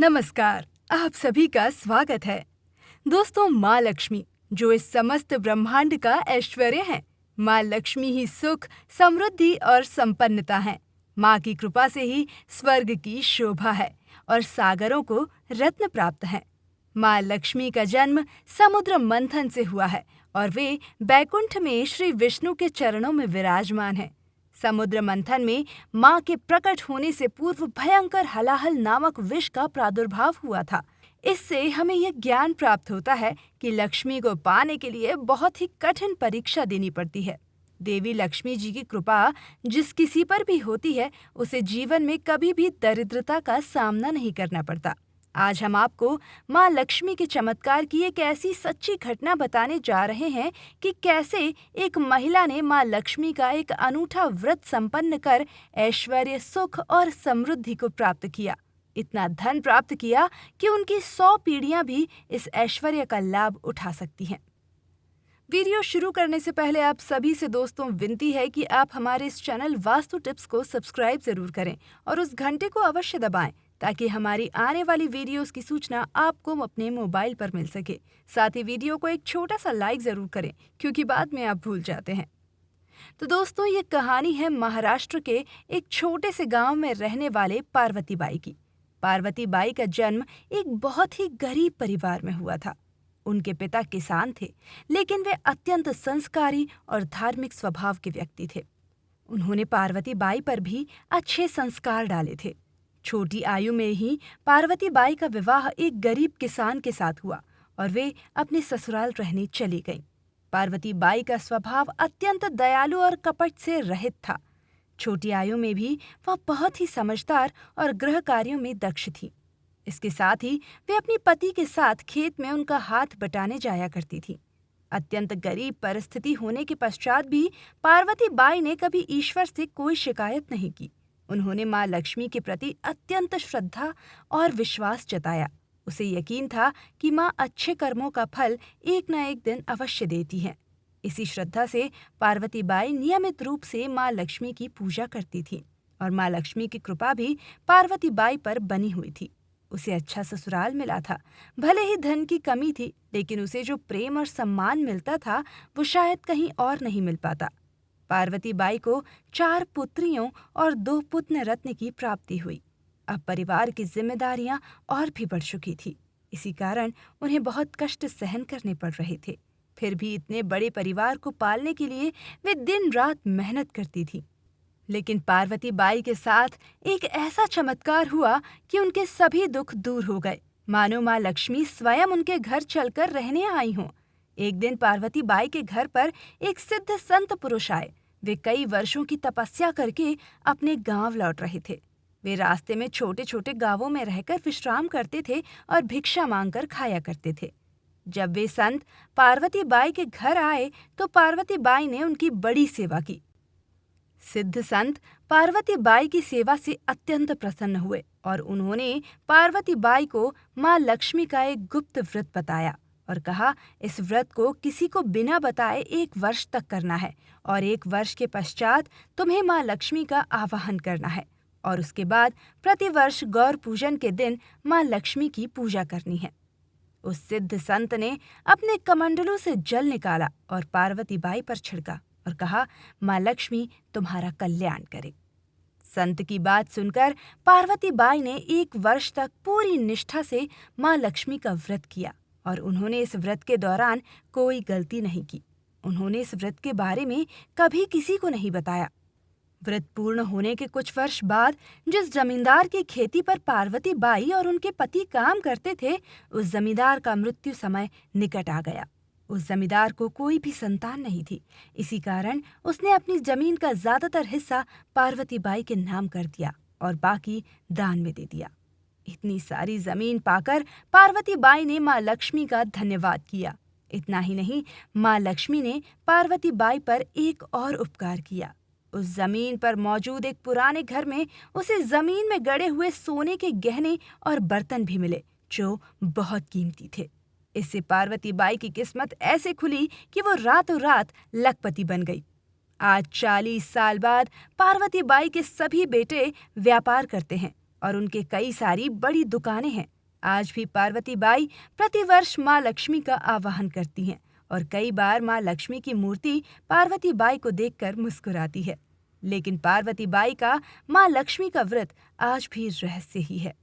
नमस्कार। आप सभी का स्वागत है। दोस्तों, माँ लक्ष्मी जो इस समस्त ब्रह्मांड का ऐश्वर्य है, माँ लक्ष्मी ही सुख, समृद्धि और संपन्नता है। माँ की कृपा से ही स्वर्ग की शोभा है और सागरों को रत्न प्राप्त है। माँ लक्ष्मी का जन्म समुद्र मंथन से हुआ है और वे बैकुंठ में श्री विष्णु के चरणों में विराजमान है। समुद्र मंथन में मां के प्रकट होने से पूर्व भयंकर हलाहल नामक विष का प्रादुर्भाव हुआ था। इससे हमें यह ज्ञान प्राप्त होता है कि लक्ष्मी को पाने के लिए बहुत ही कठिन परीक्षा देनी पड़ती है। देवी लक्ष्मी जी की कृपा जिस किसी पर भी होती है, उसे जीवन में कभी भी दरिद्रता का सामना नहीं करना पड़ता। आज हम आपको माँ लक्ष्मी के चमत्कार की एक ऐसी सच्ची घटना बताने जा रहे हैं कि कैसे एक महिला ने माँ लक्ष्मी का एक अनूठा व्रत संपन्न कर ऐश्वर्य, सुख और समृद्धि को प्राप्त किया। इतना धन प्राप्त किया कि उनकी 100 पीढ़ियां भी इस ऐश्वर्य का लाभ उठा सकती हैं। वीडियो शुरू करने से पहले आप सभी से दोस्तों विनती है कि आप हमारे इस चैनल वास्तु टिप्स को सब्सक्राइब जरूर करें और उस घंटे को अवश्य दबाएं ताकि हमारी आने वाली वीडियोस की सूचना आपको अपने मोबाइल पर मिल सके। साथ ही वीडियो को एक छोटा सा लाइक जरूर करें क्योंकि बाद में आप भूल जाते हैं। तो दोस्तों, ये कहानी है महाराष्ट्र के एक छोटे से गांव में रहने वाले पार्वती बाई की। पार्वती बाई का जन्म एक बहुत ही गरीब परिवार में हुआ था। उनके पिता किसान थे, लेकिन वे अत्यंत संस्कारी और धार्मिक स्वभाव के व्यक्ति थे। उन्होंने पार्वती बाई पर भी अच्छे संस्कार डाले थे। छोटी आयु में ही पार्वती बाई का विवाह एक गरीब किसान के साथ हुआ और वे अपने ससुराल रहने चली गईं। पार्वती बाई का स्वभाव अत्यंत दयालु और कपट से रहित था। छोटी आयु में भी वह बहुत ही समझदार और गृह कार्यों में दक्ष थी। इसके साथ ही वे अपने पति के साथ खेत में उनका हाथ बटाने जाया करती थी। अत्यंत गरीब परिस्थिति होने के पश्चात भी पार्वती बाई ने कभी ईश्वर से कोई शिकायत नहीं की। उन्होंने माँ लक्ष्मी के प्रति अत्यंत श्रद्धा और विश्वास जताया। उसे यकीन था कि माँ अच्छे कर्मों का फल एक न एक दिन अवश्य देती है। इसी श्रद्धा से पार्वती बाई नियमित रूप से माँ लक्ष्मी की पूजा करती थी और माँ लक्ष्मी की कृपा भी पार्वती बाई पर बनी हुई थी। उसे अच्छा ससुराल मिला था। भले ही धन की कमी थी, लेकिन उसे जो प्रेम और सम्मान मिलता था वो शायद कहीं और नहीं मिल पाता। पार्वती बाई को 4 पुत्रियों और 2 पुत्र रत्न की प्राप्ति हुई। अब परिवार की जिम्मेदारियां और भी बढ़ चुकी थी। इसी कारण उन्हें बहुत कष्ट सहन करने पड़ रहे थे। फिर भी इतने बड़े परिवार को पालने के लिए वे दिन रात मेहनत करती थी। लेकिन पार्वती बाई के साथ एक ऐसा चमत्कार हुआ कि उनके सभी दुख दूर हो गए, मानो माँ लक्ष्मी स्वयं उनके घर चलकर रहने आई हों। एक दिन पार्वती बाई के घर पर एक सिद्ध संत पुरुष आए। वे कई वर्षों की तपस्या करके अपने गांव लौट रहे थे। वे रास्ते में छोटे छोटे गांवों में रहकर विश्राम करते थे और भिक्षा मांगकर खाया करते थे। जब वे संत पार्वती बाई के घर आए तो पार्वती बाई ने उनकी बड़ी सेवा की। सिद्ध संत पार्वती बाई की सेवा से अत्यंत प्रसन्न हुए और उन्होंने पार्वती बाई को माँ लक्ष्मी का एक गुप्त व्रत बताया और कहा, इस व्रत को किसी को बिना बताए 1 वर्ष तक करना है और 1 वर्ष के पश्चात तुम्हें माँ लक्ष्मी का आवाहन करना है और उसके बाद प्रतिवर्ष गौर पूजन के दिन माँ लक्ष्मी की पूजा करनी है। उस सिद्ध संत ने अपने कमंडलों से जल निकाला और पार्वती बाई पर छिड़का और कहा, माँ लक्ष्मी तुम्हारा कल्याण करे। संत की बात सुनकर पार्वती बाई ने 1 वर्ष तक पूरी निष्ठा से माँ लक्ष्मी का व्रत किया और उन्होंने इस व्रत के दौरान कोई गलती नहीं की। उन्होंने इस व्रत के बारे में कभी किसी को नहीं बताया। व्रत पूर्ण होने के कुछ वर्ष बाद जिस जमींदार की खेती पर पार्वती बाई और उनके पति काम करते थे, उस जमींदार का मृत्यु समय निकट आ गया। उस जमींदार को कोई भी संतान नहीं थी। इसी कारण उसने अपनी जमीन का ज्यादातर हिस्सा पार्वती बाई के नाम कर दिया और बाकी दान में दे दिया। इतनी सारी जमीन पाकर पार्वती बाई ने माँ लक्ष्मी का धन्यवाद किया। इतना ही नहीं, माँ लक्ष्मी ने पार्वती बाई पर एक और उपकार किया। उस जमीन पर मौजूद एक पुराने घर में उसे जमीन में गड़े हुए सोने के गहने और बर्तन भी मिले जो बहुत कीमती थे। इससे पार्वती बाई की किस्मत ऐसे खुली कि वो रातों रात लखपति बन गई। आज 40 साल बाद पार्वती बाई के सभी बेटे व्यापार करते हैं और उनके कई सारी बड़ी दुकानें हैं। आज भी पार्वती बाई प्रतिवर्ष माँ लक्ष्मी का आवाहन करती हैं और कई बार माँ लक्ष्मी की मूर्ति पार्वती बाई को देखकर मुस्कुराती है। लेकिन पार्वती बाई का माँ लक्ष्मी का व्रत आज भी रहस्य ही है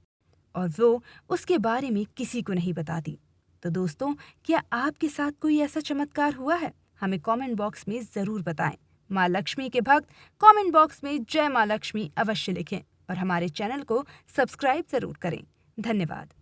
और वो उसके बारे में किसी को नहीं बताती। तो दोस्तों, क्या आपके साथ कोई ऐसा चमत्कार हुआ है? हमें कमेंट बॉक्स में जरूर बताएं। माँ लक्ष्मी के भक्त कमेंट बॉक्स में जय माँ लक्ष्मी अवश्य लिखें और हमारे चैनल को सब्सक्राइब जरूर करें। धन्यवाद।